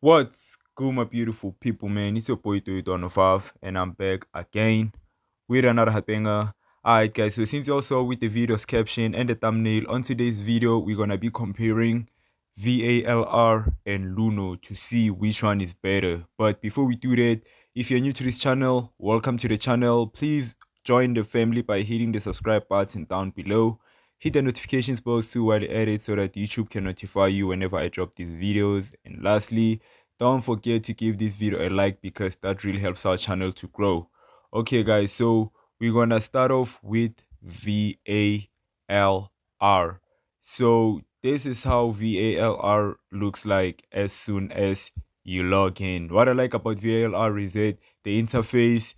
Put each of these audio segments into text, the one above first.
What's good, my beautiful people, man? It's your boy do.it on the 5, and I'm back again with another hot banger. Alright, guys, so since you all saw with the video's caption and the thumbnail, on today's video, we're gonna be comparing VALR and Luno to see which one is better. But before we do that, if you're new to this channel, welcome to the channel. Please join the family by hitting the subscribe button down below. Hit the notifications bell too while at it so that YouTube can notify you whenever I drop these videos. And lastly, don't forget to give this video a like because that really helps our channel to grow. Okay, guys, so we're gonna start off with VALR. So this is how VALR looks like as soon as you log in. What I like about VALR is that the interface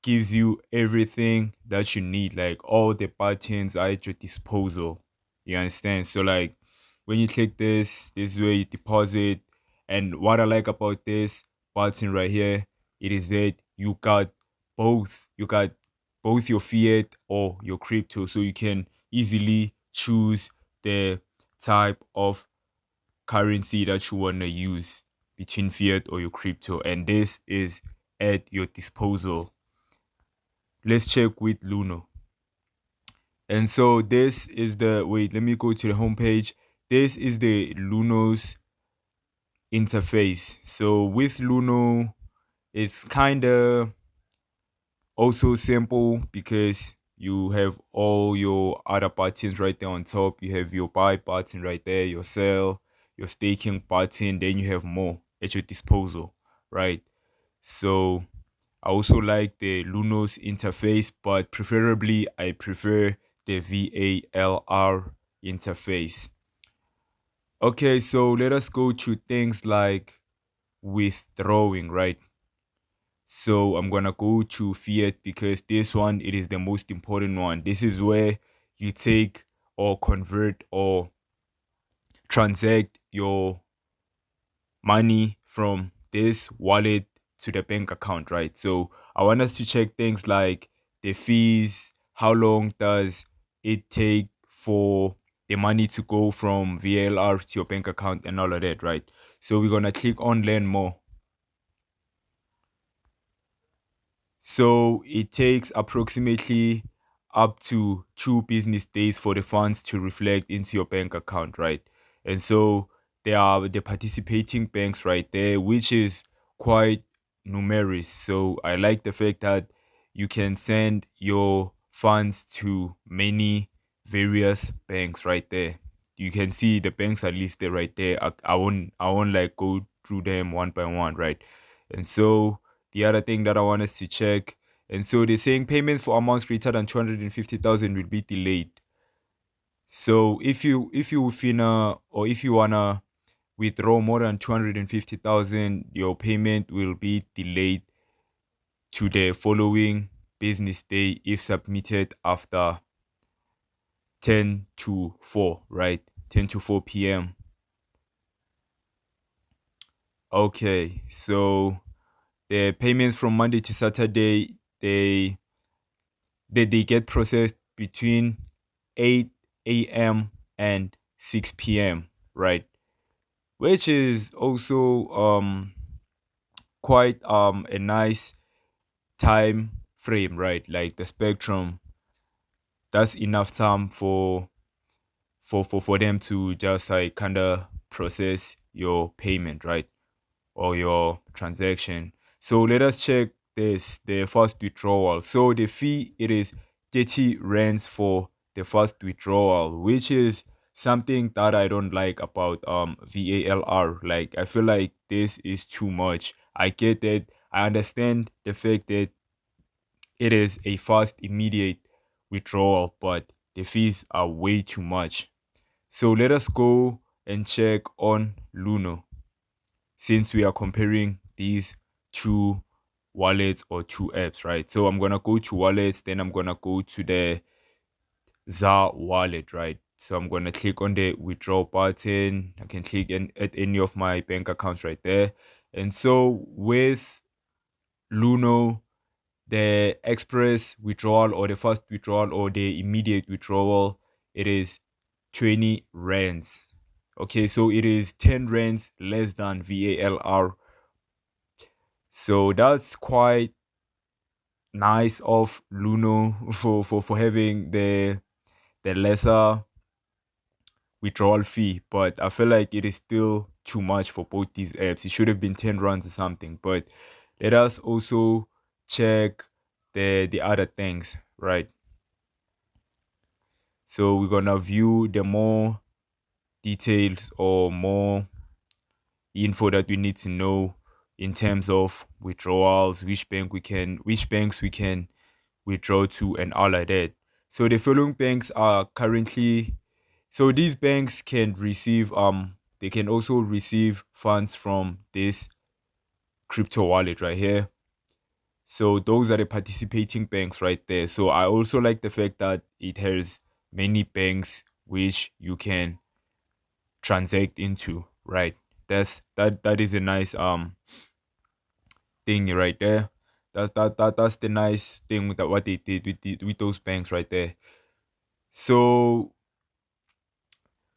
gives you everything that you need, like all the buttons are at your disposal. You understand? So like when you click this is where you deposit. And what I like about this button right here, it is that you got both your fiat or your crypto, so you can easily choose the type of currency that you want to use between fiat or your crypto, and this is at your disposal. Let's check with Luno. And so this is the, wait, let me go to the homepage. This is the Luno's interface. So with Luno, it's kind of also simple because you have all your other buttons right there on top. You have your buy button right there, your sell, your staking button, then you have more at your disposal, right? So I also like the Luno's interface, but preferably I prefer the VALR interface. Okay, so let us go to things like withdrawing, right? So I'm gonna go to fiat because this one, it is the most important one. This is where you take or convert or transact your money from this wallet to the bank account, right? So I want us to check things like the fees, how long does it take for the money to go from VLR to your bank account and all of that, right? So we're gonna click on learn more. So it takes approximately up to 2 business days for the funds to reflect into your bank account, right? And so there are the participating banks right there, which is quite numerous. So I like the fact that you can send your funds to many various banks right there. You can see the banks are listed right there. I won't like go through them one by one, right? And so the other thing that I want us to check, and so they're saying payments for amounts greater than 250,000 will be delayed. So if you finna or if you wanna withdraw more than 250,000, your payment will be delayed to the following business day if submitted after 10 to 4, right? 10 to 4 p.m. Okay, so the payments from Monday to Saturday, they get processed between 8 a.m. and 6 p.m., right? Which is also quite a nice time frame, right? Like the spectrum, that's enough time for them to just like kind of process your payment, right? Or your transaction. So let us check the first withdrawal. So the fee, it is 30 rands for the first withdrawal, which is something that I don't like about VALR. Like I feel like this is too much. I get that. I understand the fact that it is a fast immediate withdrawal, but the fees are way too much. So let us go and check on Luno since we are comparing these two wallets or two apps, right? So I'm gonna go to wallets, then I'm gonna go to the ZAR wallet, right? So I'm gonna click on the withdraw button. I can click at any of my bank accounts right there. And so with Luno, the express withdrawal or the fast withdrawal or the immediate withdrawal, it is 20 rands. Okay, so it is 10 rands less than VALR. So that's quite nice of Luno for having the lesser withdrawal fee, but I feel like it is still too much for both these apps. It should have been 10 runs or something. But let us also check the other things, right? So we're gonna view the more details or more info that we need to know in terms of withdrawals, which banks we can withdraw to, and all like that. So the following banks are currently, so these banks can receive they can also receive funds from this crypto wallet right here. So those are the participating banks right there. So I also like the fact that it has many banks which you can transact into, right? That is a nice thing right there. That's the nice thing with what they did with those banks right there. So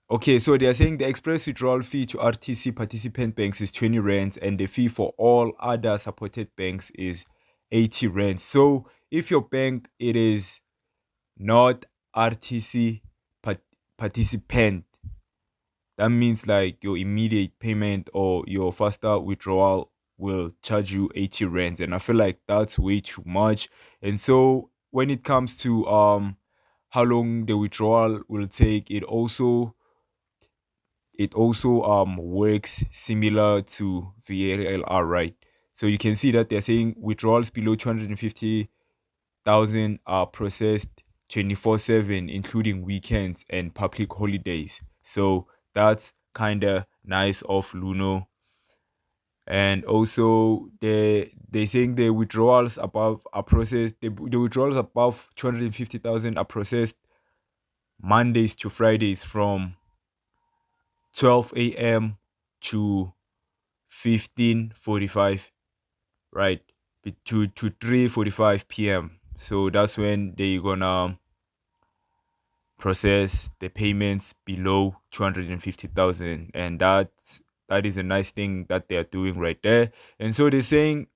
okay, so they are saying the express withdrawal fee to RTC participant banks is 20 rands and the fee for all other supported banks is 80 rands. So if your bank it is not RTC participant, that means like your immediate payment or your faster withdrawal will charge you 80 rands, and I feel like that's way too much. And so when it comes to how long the withdrawal will take, it also works similar to VALR, right? So you can see that they're saying withdrawals below 250,000 are processed 24/7, including weekends and public holidays. So that's kind of nice of Luno. And also they saying the withdrawals above are processed. The withdrawals above 250,000 are processed Mondays to Fridays from 12 a.m. to 15:45, right? To 3:45 p.m. So that's when they gonna process the payments below 250,000, and that is a nice thing that they are doing right there. And so they're saying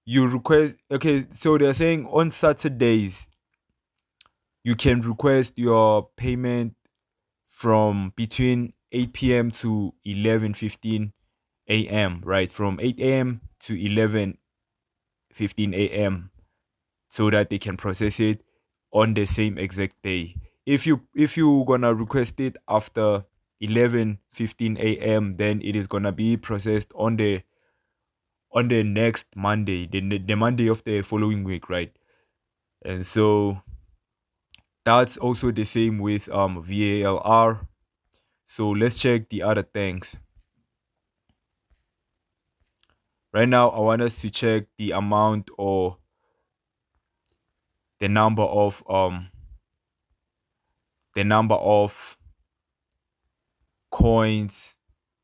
you request, okay, so they're saying on Saturdays you can request your payment from between 8 p.m. to 11:15 a.m., right? From 8 a.m. to 11:15 a.m. so that they can process it on the same exact day. If you gonna request it after 11:15 a.m., then it is gonna be processed on the next Monday, the Monday of the following week, right? And so that's also the same with VALR. So let's check the other things. Right now, I want us to check the amount or the number of coins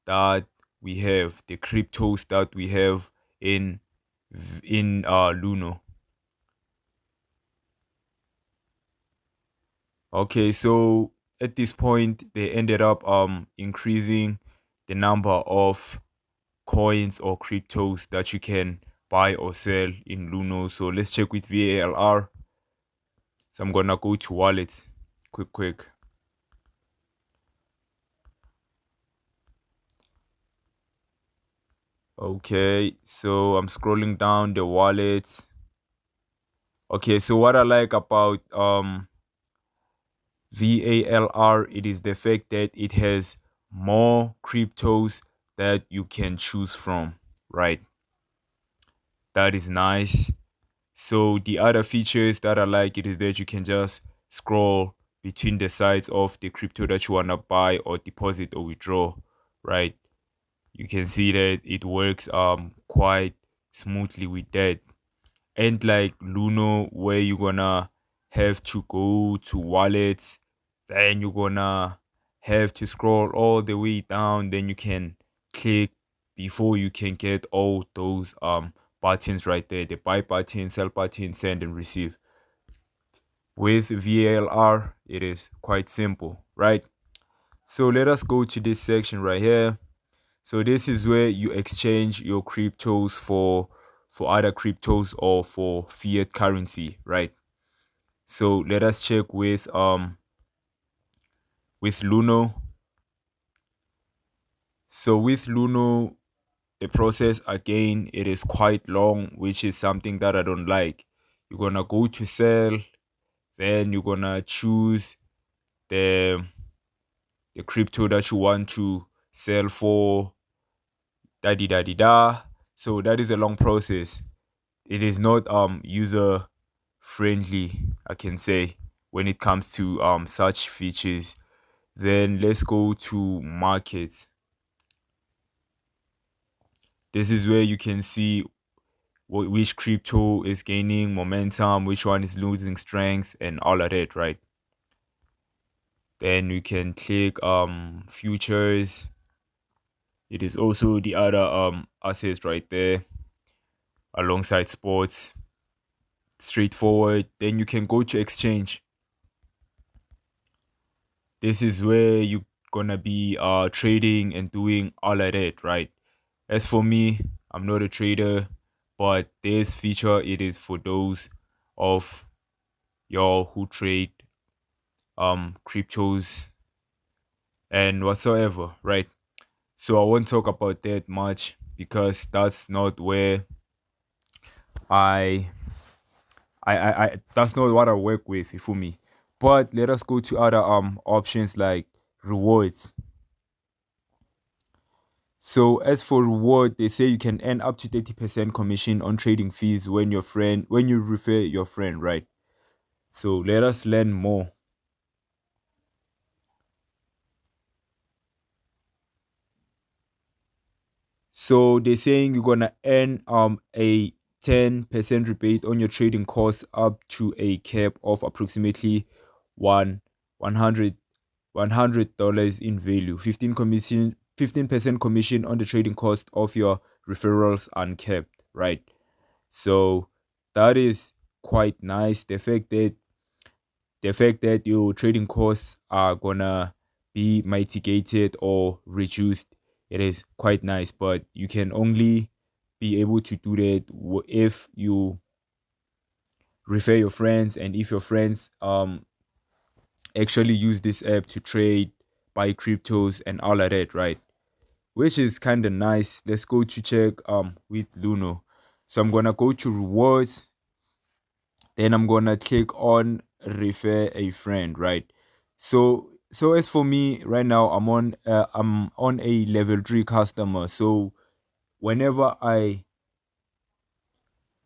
that we have, the cryptos that we have in Luno. Okay, so at this point they ended up increasing the number of coins or cryptos that you can buy or sell in Luno. So let's check with VALR. So I'm gonna go to wallets quick. Okay, so I'm scrolling down the wallets. Okay, so what I like about VALR, it is the fact that it has more cryptos that you can choose from, right? That is nice. So the other features that I like it is that you can just scroll between the sides of the crypto that you wanna buy or deposit or withdraw, right? You can see that it works quite smoothly with that. And like Luno, where you're gonna have to go to wallets, then you're gonna have to scroll all the way down, then you can click before you can get all those buttons right there, the buy button, sell button, send and receive. With VALR, it is quite simple, right? So let us go to this section right here. So this is where you exchange your cryptos for other cryptos or for fiat currency, right? So let us check with Luno. So with Luno, the process again, it is quite long, which is something that I don't like. You're gonna go to sell, then you're gonna choose the the crypto that you want to sell for, da di da di da. So that is a long process. It is not user friendly, I can say, when it comes to such features. Then let's go to markets. This is where you can see which crypto is gaining momentum, which one is losing strength, and all of that, right? Then you can click futures. It is also the other assets right there alongside sports. Straightforward. Then you can go to exchange. This is where you gonna be trading and doing all of that, right? As for me, I'm not a trader, but this feature, it is for those of y'all who trade cryptos and whatsoever, right? So I won't talk about that much because that's not where I that's not what I work with, you feel me. But let us go to other options like rewards. So as for reward, they say you can earn up to 30% commission on trading fees when you refer your friend, right? So let us learn more. So they're saying you're gonna earn a 10% rebate on your trading costs up to a cap of approximately one one hundred $100 in value. 15% commission on the trading cost of your referrals uncapped, right? So that is quite nice. The fact that your trading costs are gonna be mitigated or reduced, it is quite nice. But you can only be able to do that if you refer your friends and if your friends actually use this app to trade, buy cryptos and all of that, right? Which is kind of nice. Let's go to check with Luno. So I'm gonna go to rewards, then I'm gonna click on refer a friend, right? So as for me right now, I'm on a level 3 customer. So whenever I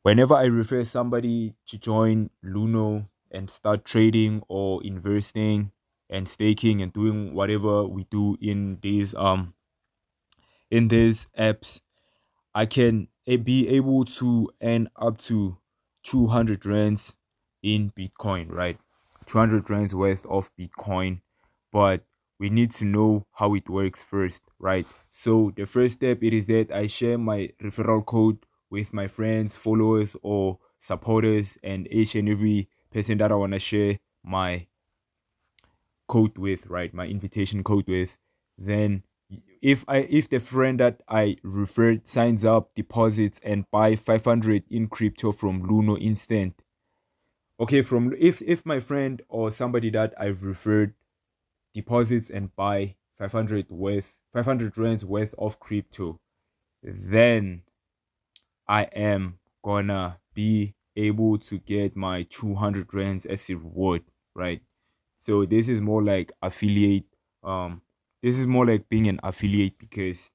whenever I refer somebody to join Luno and start trading or investing and staking and doing whatever we do in these apps, I can be able to earn up to 200 rands in Bitcoin, right? 200 rands worth of Bitcoin. But we need to know how it works first, right? So the first step it is that I share my referral code with my friends, followers, or supporters, and each and every person that I want to share my code with, right? My invitation code with. Then if the friend that I referred signs up, deposits, and buy 500 in crypto from Luno instant. Okay, from if my friend or somebody that I've referred deposits and buy 500 rands worth of crypto, then I am gonna be able to get my 200 rands as a reward, right? So this is more like affiliate. This is more like being an affiliate because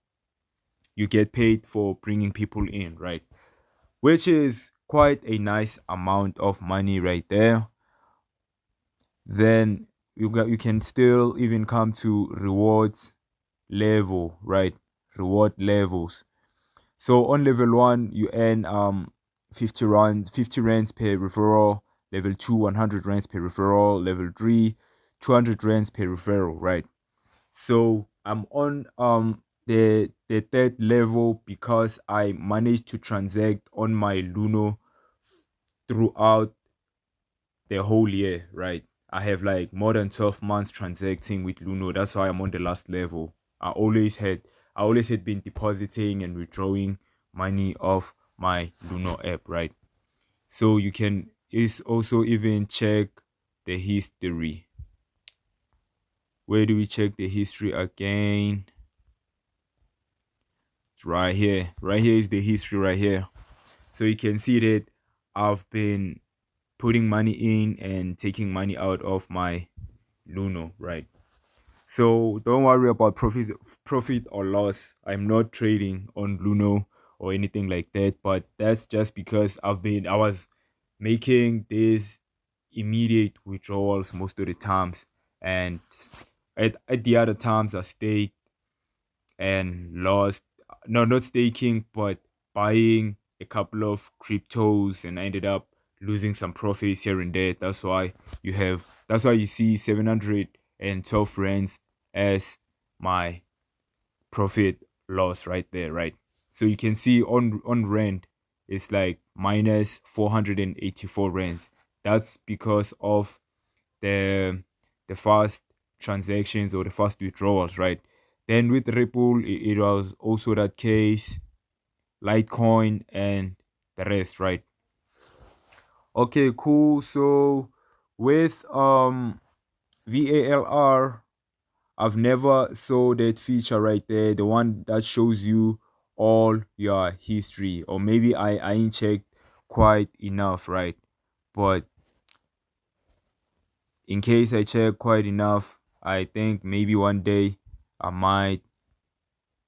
you get paid for bringing people in, right? Which is quite a nice amount of money right there. Then you can still even come to rewards level, right? Reward levels. So on level 1, you earn 50 rands per referral. Level 2, 100 rands per referral. Level 3, 200 rands per referral, right? So I'm on the third level because I managed to transact on my Luno throughout the whole year, right? I have like more than 12 months transacting with Luno. That's why I'm on the last level. I always had been depositing and withdrawing money off my Luno app, right? So you can is also even check the history. Where do we check the history again? It's right here. Right here is the history right here. So you can see that I've been putting money in and taking money out of my Luno, right? So don't worry about profit or loss. I'm not trading on Luno or anything like that, but that's just because I was making these immediate withdrawals most of the times, and at the other times I stayed and lost, no, not staking, but buying a couple of cryptos, and I ended up losing some profits here and there. That's why you see 712 rands as my profit loss right there, right? So you can see on rand it's like minus 484 rands. That's because of the the fast transactions or the fast withdrawals, right? Then with Ripple, it was also that case, Litecoin, and the rest, right? Okay, cool. So with VALR, I've never saw that feature right there, the one that shows you all your history, or maybe I ain't checked quite enough, right? But in case I check quite enough, I think maybe one day I might.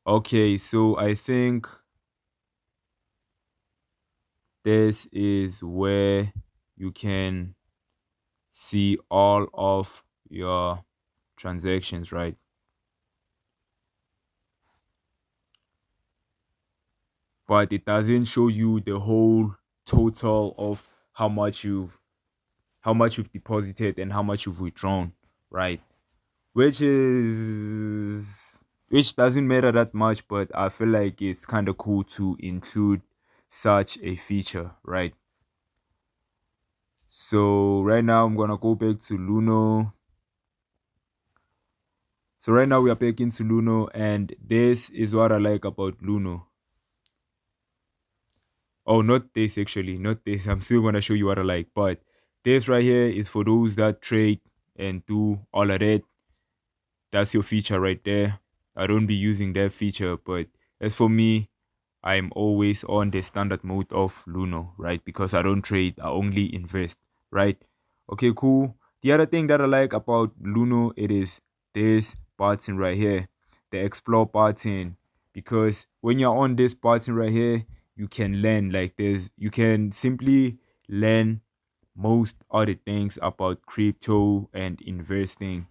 Okay, so I think this is where you can see all of your transactions, right? But it doesn't show you the whole total of how much you've deposited and how much you've withdrawn, right? Which is which doesn't matter that much, but I feel like it's kind of cool to include such a feature, right? So right now I'm gonna go back to Luno. So right now we are back into Luno, and this is what I like about Luno. Oh, not this actually, not this. I'm still gonna show you what I like, but this right here is for those that trade and do all of that. That's your feature right there. I don't be using that feature, but as for me, I'm always on the standard mode of Luno, right? Because I don't trade, I only invest, right? Okay, cool. The other thing that I like about Luno, it is this button right here, the explore button. Because when you're on this button right here, you can learn, like you can simply learn most other things about crypto and investing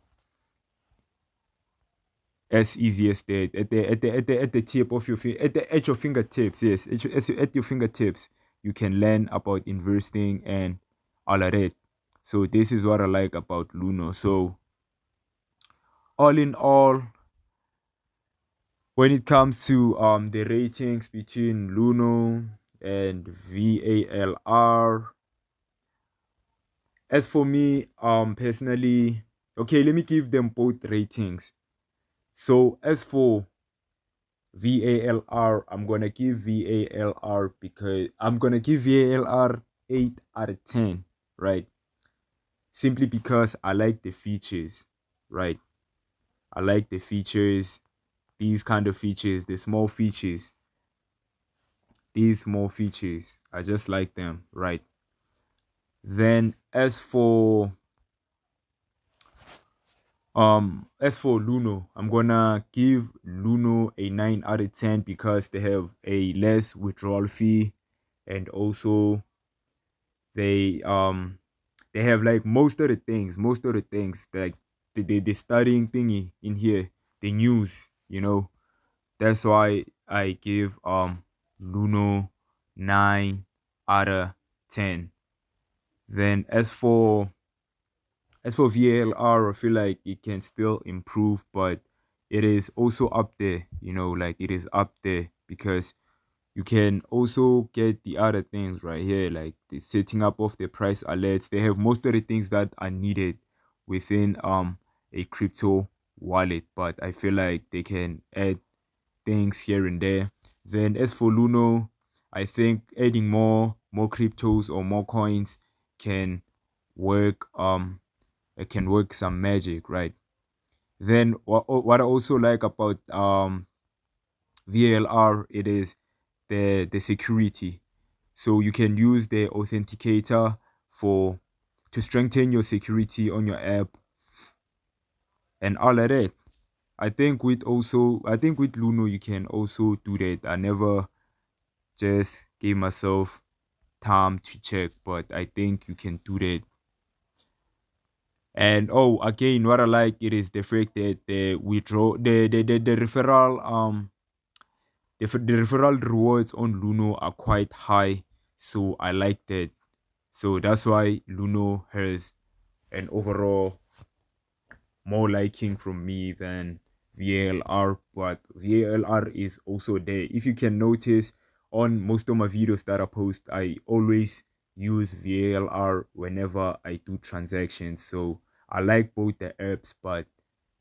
as easy as that, at the tip of your at your fingertips. Yes, at your fingertips you can learn about investing and all of that. So this is what I like about Luno. So all in all, when it comes to the ratings between Luno and VALR, as for me personally, okay, let me give them both ratings. So as for VALR, I'm gonna give VALR because I'm gonna give VALR 8 out of 10, right? Simply because I like the features, right? I like the features, these kind of features, the small features, these small features. I just like them, right? Then as for Luno, I'm gonna give Luno a 9 out of 10 because they have a less withdrawal fee, and also they have like most of the things like the studying thingy in here, the news, that's why I give Luno 9 out of 10. Then as for VALR, I feel like it can still improve, but it is also up there, like it is up there because you can also get the other things right here, like the setting up of the price alerts. They have most of the things that are needed within a crypto wallet, but I feel like they can add things here and there. Then as for Luno, I think adding more cryptos or more coins can work it can work some magic, right? Then what I also like about VALR, it is the security. So you can use the authenticator for to strengthen your security on your app and all of that. I think with Luno you can also do that. I never just gave myself time to check, but I think you can do that. And oh, again, what I like it is the fact that the withdraw the referral the referral rewards on Luno are quite high, so I like that. So that's why Luno has an overall more liking from me than VALR, but VALR is also there. If you can notice on most of my videos that I post, I always use VALR whenever I do transactions. So I like both the apps, but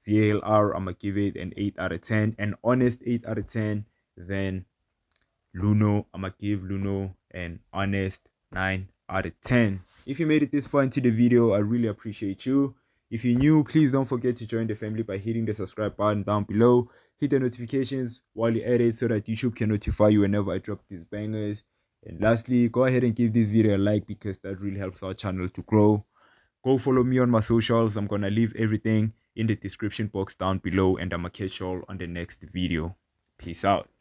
VALR, I'm gonna give it an 8 out of 10, an honest 8 out of 10. Then Luno, I'm gonna give Luno an honest 9 out of 10. If you made it this far into the video, I really appreciate you. If you're new, please don't forget to join the family by hitting the subscribe button down below. Hit the notifications while you're at it so that YouTube can notify you whenever I drop these bangers. And lastly, go ahead and give this video a like because that really helps our channel to grow. Go follow me on my socials. I'm gonna leave everything in the description box down below, and I'm gonna catch y'all on the next video. Peace out.